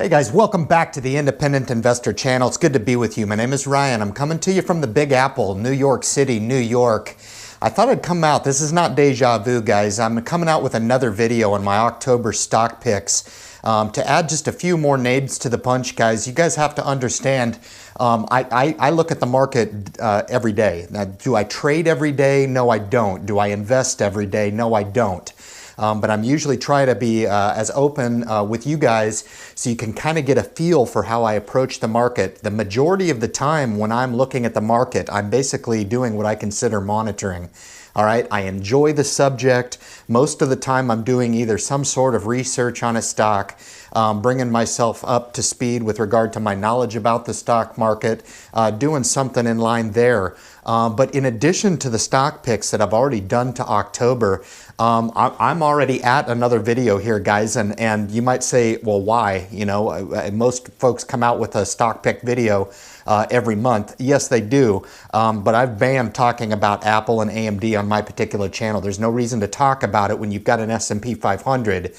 Hey guys, welcome back to the Independent Investor Channel. It's good to be with you. My name is Ryan. I'm coming to you from the Big Apple, New York City, New York. I thought I'd come out. This is not deja vu, guys. I'm coming out with another video on my October stock picks. To add just a few more names to the punch, guys, you guys have to understand, I look at the market every day. Now, do I trade every day? No, I don't. Do I invest every day? No, I don't. But I'm usually trying to be as open with you guys so you can kind of get a feel for how I approach the market. The majority of the time when I'm looking at the market, I'm basically doing what I consider monitoring. All right, I enjoy the subject. Most of the time I'm doing either some sort of research on a stock, bringing myself up to speed with regard to my knowledge about the stock market, doing something in line there. But in addition to the stock picks that I've already done to October, I'm already at another video here, guys, and you might say, well, why? You know, most folks come out with a stock pick video every month. Yes, they do, but I've banned talking about Apple and AMD on my particular channel. There's no reason to talk about it when you've got an S&P 500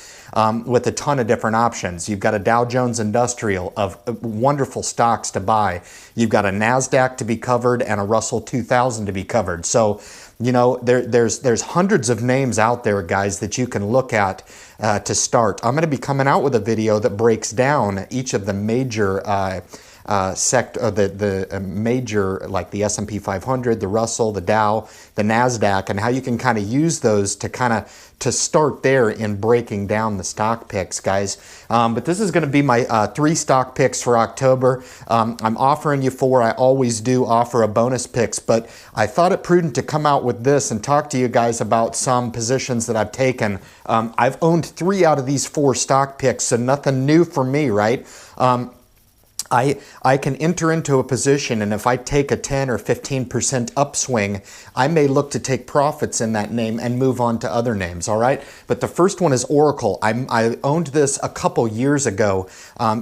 with a ton of different options. You've got a Dow Jones Industrial of wonderful stocks to buy. You've got a NASDAQ to be covered and a Russell 2000 to be covered. So, you know, there's hundreds of names out there, guys, that you can look at to start. I'm going to be coming out with a video that breaks down each of the major major, like the S&P 500, the Russell, the Dow, the NASDAQ, and how you can kind of use those to start there in breaking down the stock picks, guys. But this is going to be my 3 stock picks for October. I'm offering you 4. I always do offer a bonus picks, but I thought it prudent to come out with this and talk to you guys about some positions that I've taken. I've owned 3 out of these 4 stock picks, so nothing new for me, right? I can enter into a position, and if I take a 10 or 15% upswing, I may look to take profits in that name and move on to other names, all right? But the first one is Oracle. I owned this a couple years ago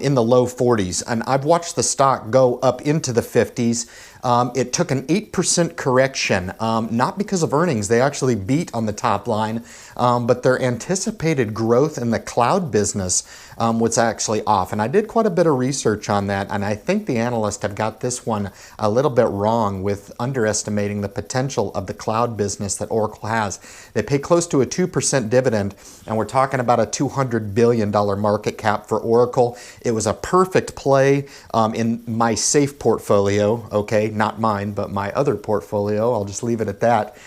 in the low 40s, and I've watched the stock go up into the 50s. It took an 8% correction, not because of earnings. They actually beat on the top line, but their anticipated growth in the cloud business was actually off. And I did quite a bit of research on that, and I think the analysts have got this one a little bit wrong with underestimating the potential of the cloud business that Oracle has. They pay close to a 2% dividend, and we're talking about a $200 billion market cap for Oracle. It was a perfect play in my safe portfolio, okay? Not mine, but my other portfolio. I'll just leave it at that.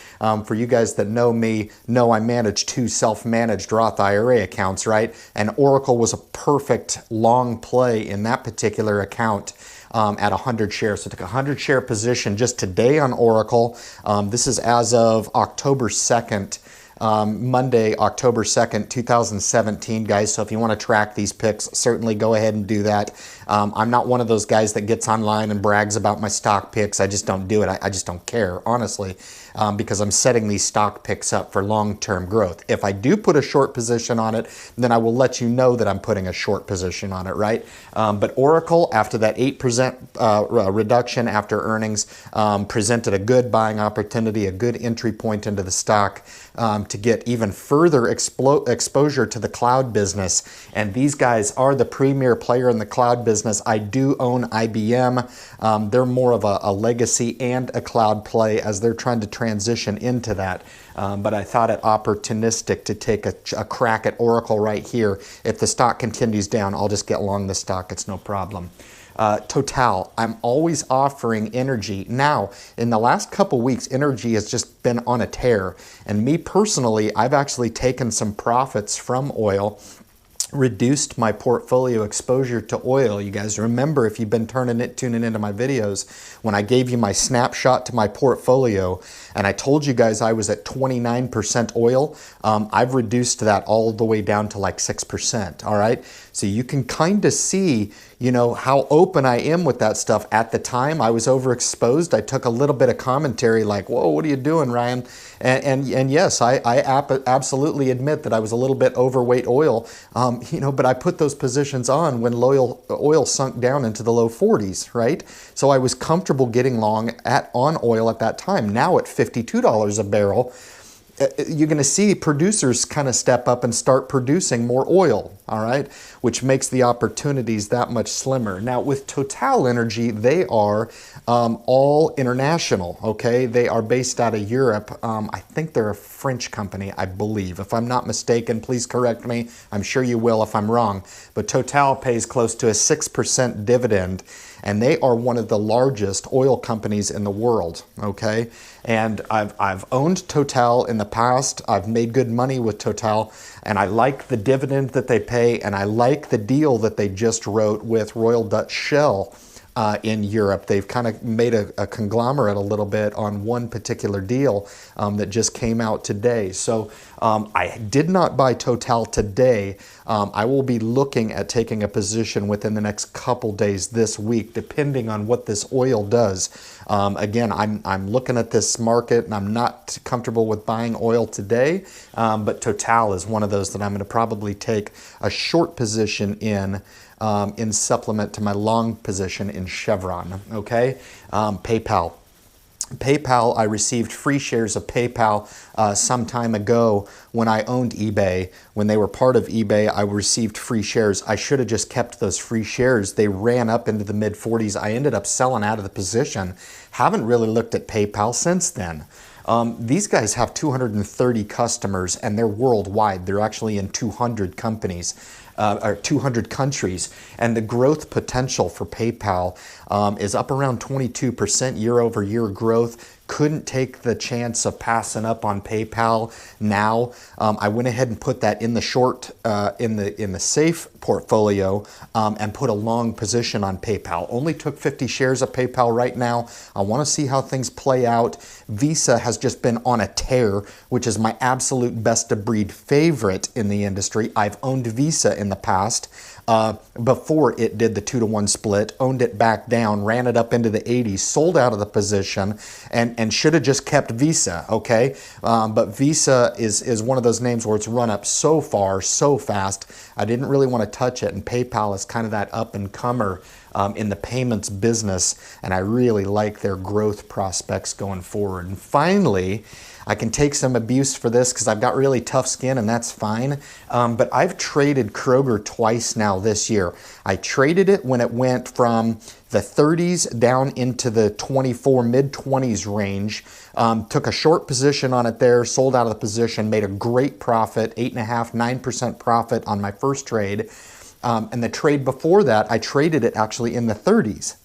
For you guys that know me, know I manage 2 self-managed Roth IRA accounts, right? And Oracle was a perfect long play in that particular account at 100 shares. So I took a 100 share position just today on Oracle. This is as of October 2nd. Monday, October 2nd, 2017, guys. So if you want to track these picks, certainly go ahead and do that. I'm not one of those guys that gets online and brags about my stock picks. I just don't do it. I just don't care, honestly, because I'm setting these stock picks up for long-term growth. If I do put a short position on it, then I will let you know that I'm putting a short position on it, right? But Oracle, after that 8% reduction after earnings, presented a good buying opportunity, a good entry point into the stock to get even further exposure to the cloud business. And these guys are the premier player in the cloud business. I do own IBM. They're more of a legacy and a cloud play as they're trying to transition into that. But I thought it opportunistic to take a crack at Oracle right here. If the stock continues down, I'll just get long the stock. It's no problem. Total, I'm always offering energy. Now, in the last couple weeks, energy has just been on a tear. And me personally, I've actually taken some profits from oil, reduced my portfolio exposure to oil. You guys remember, if you've been tuning into my videos, when I gave you my snapshot to my portfolio and I told you guys I was at 29% oil, I've reduced that all the way down to like 6%, all right? So you can kind of see, you know, how open I am with that stuff. At the time, I was overexposed. I took a little bit of commentary like, whoa, what are you doing, Ryan? And yes, I absolutely admit that I was a little bit overweight oil, you know, but I put those positions on when oil sunk down into the low 40s, right? So I was comfortable getting long on oil at that time. Now at $52 a barrel, you're going to see producers kind of step up and start producing more oil, all right, which makes the opportunities that much slimmer. Now, with Total Energy, they are all international, okay? They are based out of Europe. I think they're a French company, I believe. If I'm not mistaken, please correct me. I'm sure you will if I'm wrong. But Total pays close to a 6% dividend, and they are one of the largest oil companies in the world, okay? And I've owned Total in the past. I've made good money with Total, and I like the dividend that they pay, and I like the deal that they just wrote with Royal Dutch Shell in Europe. They've kind of made a conglomerate a little bit on one particular deal that just came out today. So I did not buy Total today. I will be looking at taking a position within the next couple days this week, depending on what this oil does. Again, I'm looking at this market and I'm not comfortable with buying oil today, but Total is one of those that I'm going to probably take a short position in supplement to my long position in Chevron, okay? PayPal. PayPal, I received free shares of PayPal some time ago when I owned eBay. When they were part of eBay, I received free shares. I should have just kept those free shares. They ran up into the mid 40s. I ended up selling out of the position. Haven't really looked at PayPal since then. These guys have 230 customers and they're worldwide. They're actually in 200 companies. Or 200 countries, and the growth potential for PayPal is up around 22% year-over-year growth. Couldn't take the chance of passing up on PayPal now. I went ahead and put that in the short, in the safe portfolio, and put a long position on PayPal. Only took 50 shares of PayPal right now. I want to see how things play out. Visa has just been on a tear, which is my absolute best of breed favorite in the industry. I've owned Visa in the past. Before it did the 2-to-1 split, owned it back down, ran it up into the 80s, sold out of the position, and should have just kept Visa, okay? But Visa is one of those names where it's run up so far, so fast, I didn't really want to touch it, and PayPal is kind of that up-and-comer in the payments business, and I really like their growth prospects going forward. And finally, I can take some abuse for this because I've got really tough skin and that's fine. But I've traded Kroger twice now this year. I traded it when it went from the 30s down into the 24, mid-20s range. Took a short position on it there, sold out of the position, made a great profit, 8.5%, 9% profit on my first trade. And the trade before that, I traded it actually in the 30s.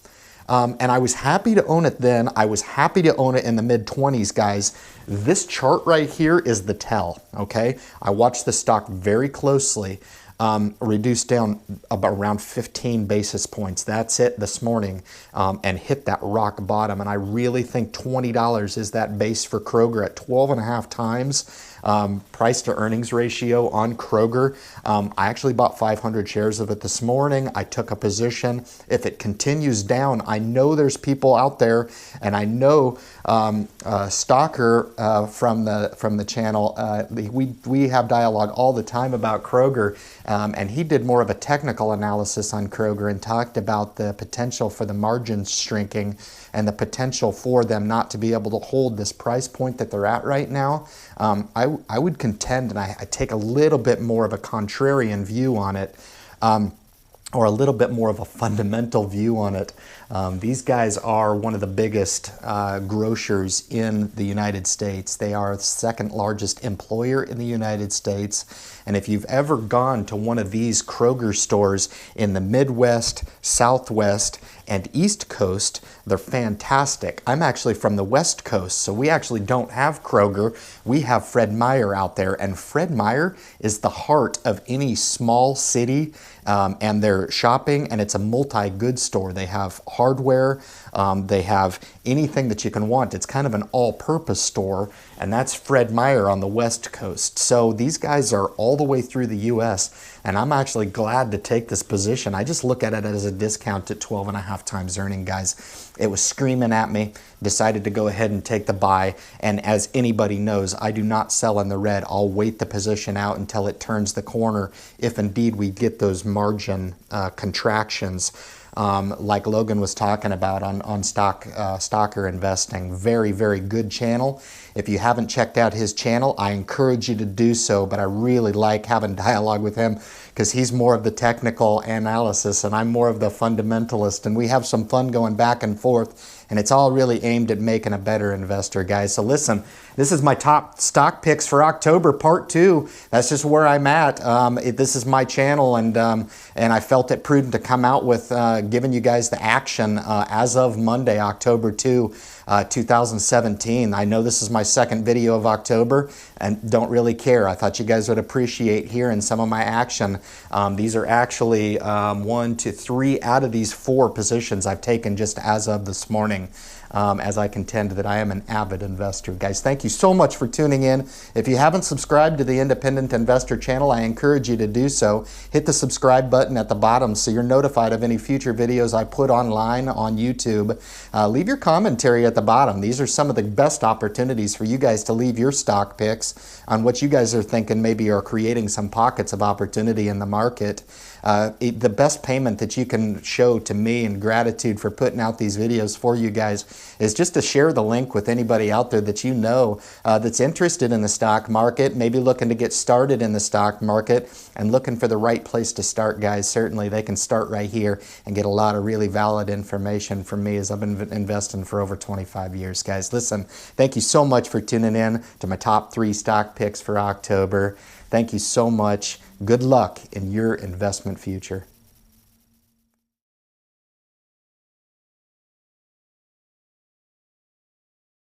And I was happy to own it then. I was happy to own it in the mid-20s, guys. This chart right here is the tell, okay? I watched the stock very closely. Reduced down about around 15 basis points. That's it this morning, and hit that rock bottom. And I really think $20 is that base for Kroger at 12.5 times. Price to earnings ratio on Kroger. I actually bought 500 shares of it this morning. I took a position. If it continues down, I know there's people out there, and I know Stalker from the channel. We have dialogue all the time about Kroger, and he did more of a technical analysis on Kroger and talked about the potential for the margins shrinking and the potential for them not to be able to hold this price point that they're at right now. I would contend, and I take a little bit more of a contrarian view on it, or a little bit more of a fundamental view on it. These guys are one of the biggest grocers in the United States. They are the second largest employer in the United States. And if you've ever gone to one of these Kroger stores in the Midwest, Southwest, and East Coast, they're fantastic. I'm actually from the West Coast, so we actually don't have Kroger. We have Fred Meyer out there, and Fred Meyer is the heart of any small city, and they're shopping, and it's a multi-goods store. They have hardware, they have anything that you can want. It's kind of an all-purpose store, and that's Fred Meyer on the West Coast. So these guys are all the way through the U.S., and I'm actually glad to take this position. I just look at it as a discount at 12.5 times earning, guys. It was screaming at me, decided to go ahead and take the buy, and as anybody knows, I do not sell in the red. I'll wait the position out until it turns the corner, if indeed we get those margin contractions. like Logan was talking about on stocker investing. Very, very good channel. If you haven't checked out his channel, I encourage you to do so, but I really like having dialogue with him because he's more of the technical analysis and I'm more of the fundamentalist, and we have some fun going back and forth, and it's all really aimed at making a better investor, guys. So listen, this is my top stock picks for October, part 2. That's just where I'm at. This is my channel, and I felt it prudent to come out with giving you guys the action as of Monday, October 2, 2017. I know this is my second video of October and don't really care. I thought you guys would appreciate hearing some of my action. These are actually 1, 2, 3 out of these 4 positions I've taken just as of this morning. As I contend that I am an avid investor. Guys, thank you so much for tuning in. If you haven't subscribed to the Independent Investor channel, I encourage you to do so. Hit the subscribe button at the bottom so you're notified of any future videos I put online on YouTube. Leave your commentary at the bottom. These are some of the best opportunities for you guys to leave your stock picks on what you guys are thinking maybe are creating some pockets of opportunity in the market. The best payment that you can show to me in gratitude for putting out these videos for you guys is just to share the link with anybody out there that you know that's interested in the stock market, maybe looking to get started in the stock market and looking for the right place to start, guys. Certainly they can start right here and get a lot of really valid information from me, as I've been investing for over 25 years, guys. Listen, thank you so much for tuning in to my top 3 stock picks for October. Thank you so much. Good luck in your investment future.